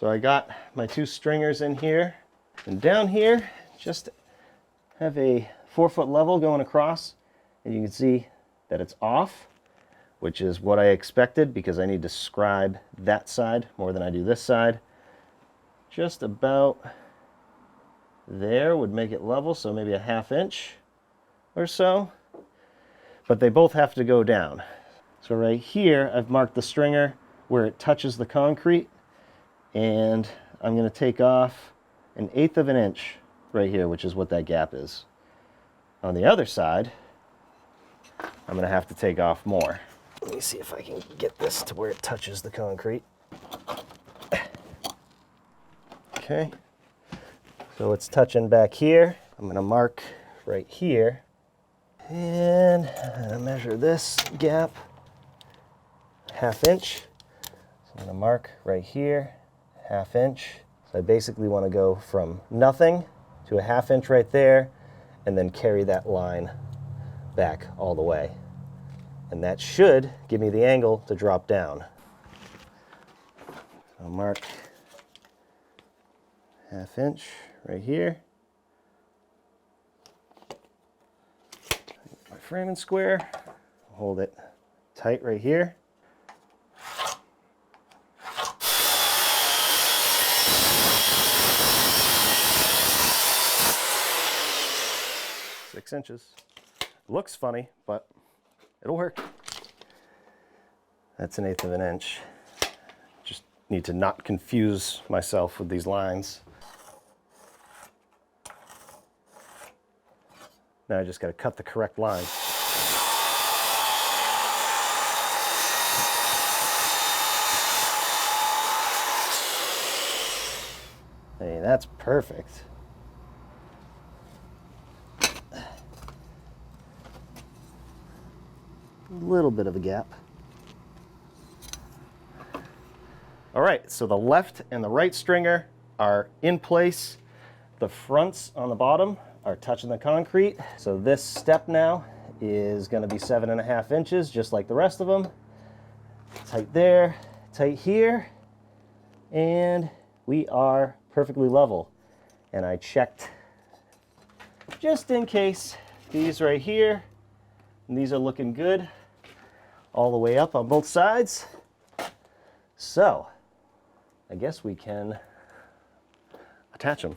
So I got my 2 stringers in here, and down here just have a 4-foot level going across, and you can see that it's off, which is what I expected because I need to scribe that side more than I do this side. Just about there would make it level, so maybe a 1/2 inch or so. But they both have to go down. So right here, I've marked the stringer where it touches the concrete, and I'm going to take off 1/8 of an inch right here, which is what that gap is. On the other side, I'm going to have to take off more. Let me see if I can get this to where it touches the concrete. Okay, so it's touching back here. I'm going to mark right here, and I'm going to measure this gap, 1/2 inch. So I'm going to mark right here, 1/2 inch. So I basically want to go from nothing to a 1/2 inch right there, and then carry that line back all the way. And that should give me the angle to drop down. I'll mark 1/2 inch right here. My framing square, hold it tight right here. Six inches. Looks funny, but it'll work. That's 1/8 of an inch. Just need to not confuse myself with these lines. Now I just got to cut the correct line. Hey, that's perfect. A little bit of a gap. All right, so the left and the right stringer are in place. The fronts on the bottom are touching the concrete. So this step now is going to be 7.5 inches, just like the rest of them. Tight there, tight here, and we are perfectly level. And I checked just in case these right here, and these are looking good all the way up on both sides. So I guess we can attach them.